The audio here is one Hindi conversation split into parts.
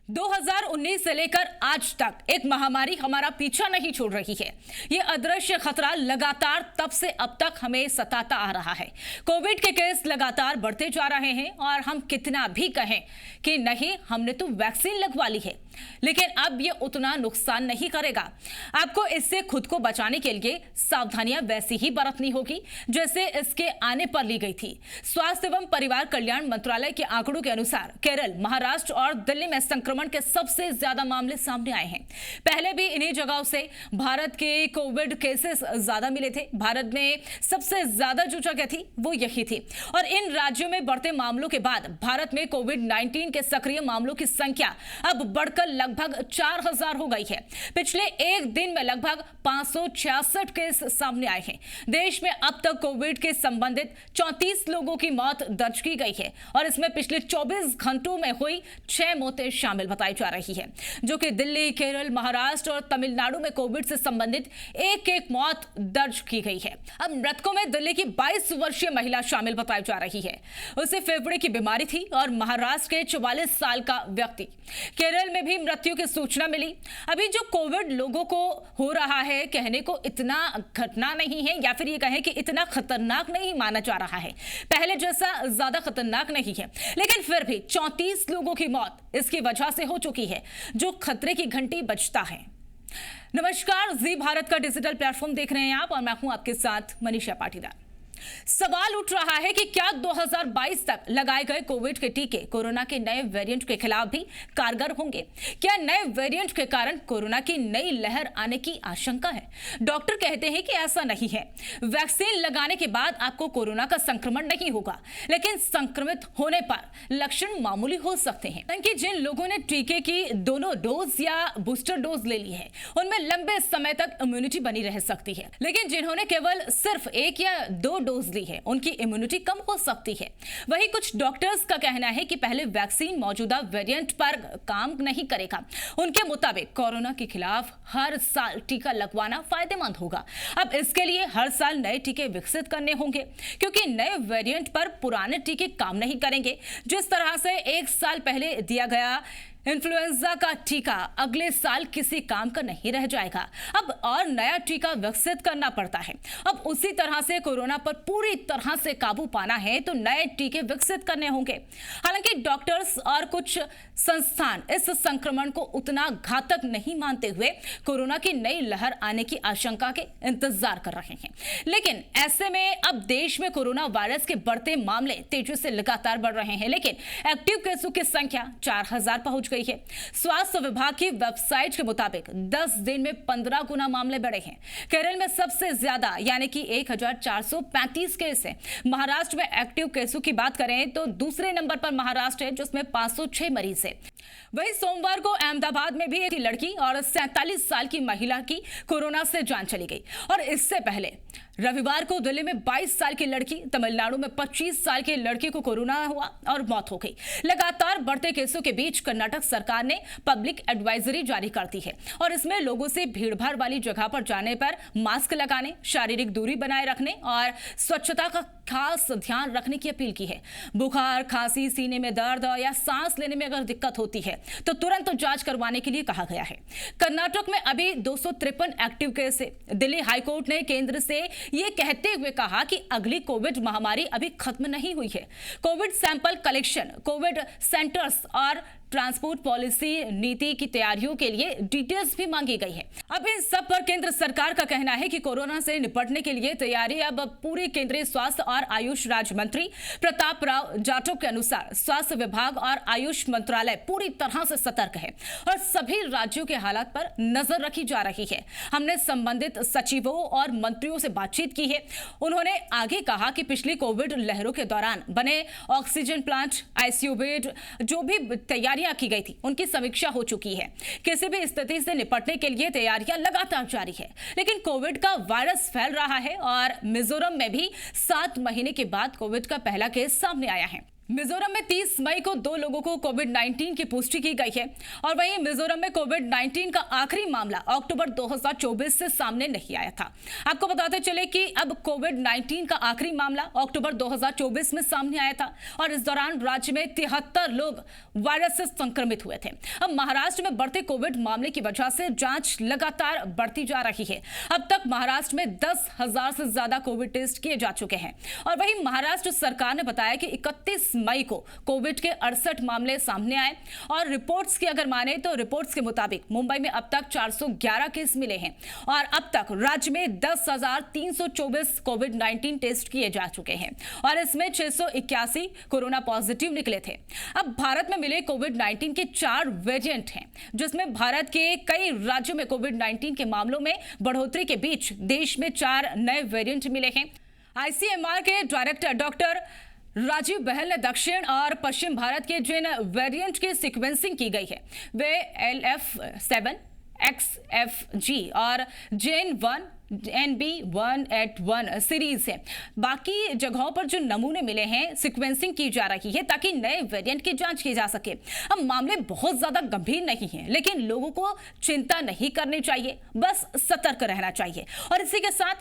2019 से लेकर आज तक एक महामारी हमारा पीछा नहीं छोड़ रही है। ये अदृश्य खतरा लगातार तब से अब तक हमें सताता आ रहा है। कोविड के केस लगातार बढ़ते जा रहे हैं और हम कितना भी कहें कि नहीं, हमने तो वैक्सीन लगवा ली है, लेकिन अब ये उतना नुकसान नहीं करेगा। आपको इससे खुद को बचाने के लिए सावधानियां वैसी ही बरतनी होगी जैसे इसके आने पर ली गई थी। स्वास्थ्य एवं परिवार कल्याण मंत्रालय के आंकड़ों के अनुसार केरल, महाराष्ट्र और दिल्ली में संक्रमण के सबसे ज्यादा मामले सामने आए हैं। पहले भी इन्हीं जगहों से भारत के कोविड केसेस ज्यादा मिले थे। भारत में सबसे ज्यादा जो जगह थी वो यही थी और इन राज्यों में बढ़ते मामलों के बाद भारत में कोविड-19 के सक्रिय मामलों की संख्या अब बढ़कर लगभग 4000 हो गई है। पिछले एक दिन में लगभग 566 केस सामने आए हैं। देश में अब तक कोविड के संबंधित 34 लोगों की मौत दर्ज की गई है और इसमें पिछले 24 घंटों में हुई 6 मौतें शामिल बताई जा रही है, जो कि दिल्ली, केरल, महाराष्ट्र और तमिलनाडु में कोविड से संबंधित एक मौत दर्ज की गई है। अब मृतकों में दिल्ली की 22 वर्षीय महिला शामिल बताई जा रही है। उसे फेफड़े की बीमारी थी और महाराष्ट्र के 44 साल का व्यक्ति। केरल में भी मृत्यु की सूचना मिली। अभी जो कोविड लोगों को हो रहा है, कहने को इतना घटना नहीं है या फिर ये कहें कि इतना खतरनाक नहीं माना जा रहा है, पहले जैसा ज्यादा खतरनाक नहीं है, लेकिन फिर भी 34 लोगों की मौत इसकी वजह से हो चुकी है, जो खतरे की घंटी बजता है। नमस्कार, जी भारत का डिजिटल प्लेटफॉर्म देख रहे हैं आप और मैं हूं आपके साथ मनीषा पाटीदार। सवाल उठ रहा है कि क्या 2022 तक लगाए गए कोविड के टीके कोरोना के नए वेरिएंट के खिलाफ भी कारगर होंगे? क्या नए वेरिएंट के कारण कोरोना की नई लहर आने की आशंका है? डॉक्टर कहते हैं कि ऐसा नहीं है। वैक्सीन लगाने के बाद आपको कोरोना का संक्रमण नहीं होगा, लेकिन संक्रमित होने पर लक्षण मामूली हो सकते हैं। क्योंकि जिन लोगों ने टीके की दोनों डोज या बूस्टर डोज ले ली है, उनमें लंबे समय तक इम्यूनिटी बनी रह सकती है, लेकिन जिन्होंने केवल सिर्फ 1 या 2 डोज ली है, उनकी इम्यूनिटी कम हो सकती है। वहीं कुछ डॉक्टर्स का कहना है कि पहले वैक्सीन मौजूदा वेरिएंट पर काम नहीं करेगा। उनके मुताबिक कोरोना के खिलाफ हर साल टीका लगवाना फायदेमंद होगा। अब इसके लिए हर साल नए टीके विकसित करने होंगे, क्योंकि नए वेरिएंट पर पुराने टीके काम नहीं करेंगे। जिस तरह से 1 साल पहले दिया गया इन्फ्लुएंजा का टीका अगले साल किसी काम का नहीं रह जाएगा। अब और नया टीका विकसित करना पड़ता है। अब उसी तरह से कोरोना पर पूरी तरह से काबू पाना है तो नए टीके विकसित करने होंगे। हालांकि डॉक्टर्स और कुछ संस्थान इस संक्रमण को उतना घातक नहीं मानते हुए कोरोना की नई लहर आने की आशंका के इंतजार कर रहे हैं। लेकिन ऐसे में अब देश में कोरोना वायरस के बढ़ते मामले तेजी से लगातार बढ़ रहे हैं, लेकिन एक्टिव केसों की संख्या 4000 पहुंच गई है। स्वास्थ्य विभाग की वेबसाइट के मुताबिक 10 दिन में 15 गुना मामले बढ़े हैं। केरल में सबसे ज्यादा यानी कि 1435 केस है। महाराष्ट्र में एक्टिव केसों की बात करें तो दूसरे नंबर पर महाराष्ट्र है, जिसमें 506 मरीज है। वहीं सोमवार को अहमदाबाद में भी एक लड़की और 47 साल की महिला की कोरोना से जान चली गई और इससे पहले रविवार को दिल्ली में 22 साल की लड़की, तमिलनाडु में 25 साल के लड़की को कोरोना हुआ और मौत हो गई। लगातार बढ़ते केसों के बीच कर्नाटक सरकार ने पब्लिक एडवाइजरी जारी कर दी है और इसमें लोगों से भीड़भाड़ वाली जगह पर जाने पर मास्क लगाने, शारीरिक दूरी बनाए रखने और स्वच्छता का खास ध्यान रखने की अपील की है। बुखार, खांसी, सीने में दर्द या सांस लेने में अगर दिक्कत होती है तो तुरंत जांच करवाने के लिए कहा गया है। कर्नाटक में अभी 253 एक्टिव केस है। दिल्ली हाईकोर्ट ने केंद्र से ये कहते हुए कहा कि अगली कोविड महामारी अभी खत्म नहीं हुई है। Covid sample collection, Covid centres और ट्रांसपोर्ट पॉलिसी नीति की तैयारियों के लिए डिटेल्स भी मांगी गई है। अब इन सब पर केंद्र सरकार का कहना है कि कोरोना से निपटने के लिए तैयारी अब पूरे केंद्रीय स्वास्थ्य और आयुष राज्य मंत्री प्रताप राव जाटव के अनुसार स्वास्थ्य विभाग और आयुष मंत्रालय पूरी तरह से सतर्क है और सभी राज्यों के हालात पर नजर रखी जा रही है। हमने संबंधित सचिवों और मंत्रियों से बातचीत की है। उन्होंने आगे कहा कि पिछली कोविड लहरों के दौरान बने ऑक्सीजन प्लांट, आईसीयू बेड, जो भी तैयारियां की गई थी, उनकी समीक्षा हो चुकी है। किसी भी स्थिति से निपटने के लिए तैयारियां लगातार जारी है। लेकिन कोविड का वायरस फैल रहा है और मिजोरम में भी 7 महीने के बाद कोविड का पहला केस सामने आया है। मिजोरम में 30 मई को 2 लोगों को कोविड-19 की पुष्टि की गई है और वहीं मिजोरम में कोविड-19 का आखिरी मामला अक्टूबर 2024 से सामने नहीं आया था। आपको बताते चले कि अब कोविड-19 का आखिरी मामला अक्टूबर 2024 में सामने आया था और इस दौरान राज्य में 73 लोग वायरस से संक्रमित हुए थे। अब महाराष्ट्र में बढ़ते कोविड मामले की वजह से जांच लगातार बढ़ती जा रही है। अब तक महाराष्ट्र में 10,000 से ज्यादा कोविड टेस्ट किए जा चुके हैं और वहीं महाराष्ट्र सरकार ने बताया कि 31 मई को कोविड के 68 मामले सामने आए और रिपोर्ट्स की अगर माने तो रिपोर्ट्स के मुताबिक मुंबई में अब तक 411 केस मिले हैं और अब तक राज्य में 10,324 कोविड-19 टेस्ट किए जा चुके हैं और इसमें 681 कोरोना पॉजिटिव निकले थे। अब भारत में मिले कोविड-19 के 4 वेरिएंट हैं, जिसमें भारत के कई राज्यों में कोविड-19 के मामलों में बढ़ोतरी के बीच देश में 4 नए वेरिएंट मिले हैं। आईसीएमआर के डायरेक्टर डॉक्टर राजीव बहल ने दक्षिण और पश्चिम भारत के जिन वेरिएंट की सीक्वेंसिंग की गई है वे LF7, XFG और JN1 NB181 सीरीज है। बाकी जगहों पर जो नमूने मिले हैं सीक्वेंसिंग की जा रही है ताकि नए वेरिएंट की जांच की जा सके। अब मामले बहुत ज्यादा गंभीर नहीं हैं, लेकिन लोगों को चिंता नहीं करनी चाहिए, बस सतर्क रहना चाहिए। और इसी के साथ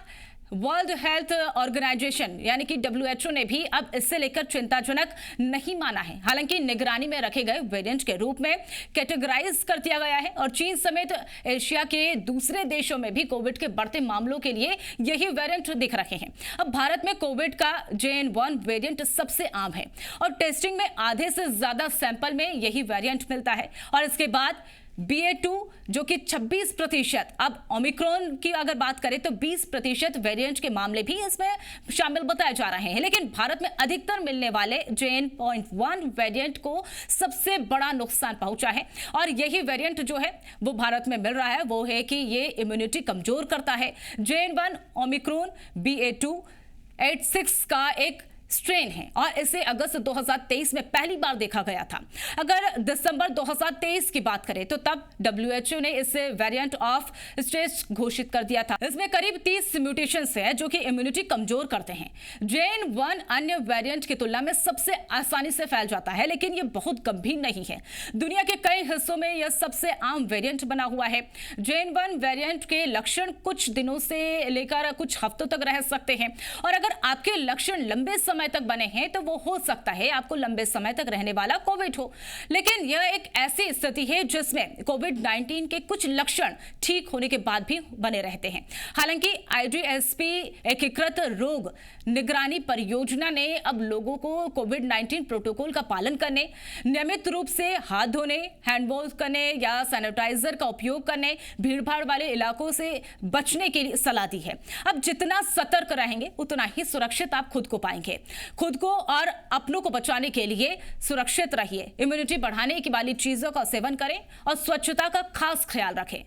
वर्ल्ड हेल्थ ऑर्गेनाइजेशन यानी कि WHO ने भी अब इससे लेकर चिंताजनक नहीं माना है। हालांकि निगरानी में रखे गए वेरिएंट के रूप में कैटेगराइज कर दिया गया है और चीन समेत एशिया के दूसरे देशों में भी कोविड के बढ़ते मामलों के लिए यही वेरिएंट दिख रहे हैं। अब भारत में कोविड का JN1 वेरिएंट सबसे आम है और टेस्टिंग में आधे से ज्यादा सैंपल में यही वेरिएंट मिलता है और इसके बाद BA2 जो कि 26%, अब ओमिक्रॉन की अगर बात करें तो 20% वेरिएंट के मामले भी इसमें शामिल बताए जा रहे हैं। लेकिन भारत में अधिकतर मिलने वाले JN.1 वेरिएंट को सबसे बड़ा नुकसान पहुंचा है और यही वेरिएंट जो है वो भारत में मिल रहा है वो है कि ये इम्यूनिटी कमजोर करता है। JN1 ओमिक्रॉन BA2.86 का एक स्ट्रेन है और इसे अगस्त 2023 में पहली बार देखा गया था। अगर दिसंबर 2023 की बात करें तो तब WHO ने इसे वेरिएंट ऑफ स्ट्रेस घोषित कर दिया था। इसमें करीब 30 म्यूटेशंस है जो कि इम्यूनिटी कमजोर करते हैं। JN1 अन्य वेरिएंट की तुलना में सबसे आसानी से फैल जाता है, लेकिन यह बहुत गंभीर नहीं है। दुनिया के कई हिस्सों में यह सबसे आम वेरिएंट बना हुआ है। JN1 वेरिएंट के लक्षण कुछ दिनों से लेकर कुछ हफ्तों तक रह सकते हैं और अगर आपके लक्षण लंबे समय तक बने हैं तो वो हो सकता है आपको लंबे समय तक रहने वाला कोविड हो। लेकिन यह एक ऐसी स्थिति है जिसमें कोविड-19 के कुछ लक्षण ठीक होने के बाद भी बने रहते हैं। हालांकि IDSP एकीकृत रोग निगरानी परियोजना ने अब लोगों को कोविड-19 प्रोटोकॉल का पालन करने, नियमित रूप से हाथ धोने, हैंड वॉश करने या सैनिटाइजर का उपयोग करने, भीड़भाड़ वाले इलाकों से बचने की सलाह दी है। अब जितना सतर्क रहेंगे उतना ही सुरक्षित आप खुद को पाएंगे। खुद को और अपनों को बचाने के लिए सुरक्षित रहिए, इम्यूनिटी बढ़ाने की वाली चीजों का सेवन करें और स्वच्छता का खास ख्याल रखें।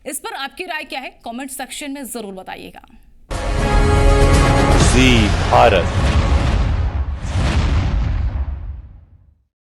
इस पर आपकी राय क्या है? कमेंट सेक्शन में जरूर बताइएगा। जी भारत।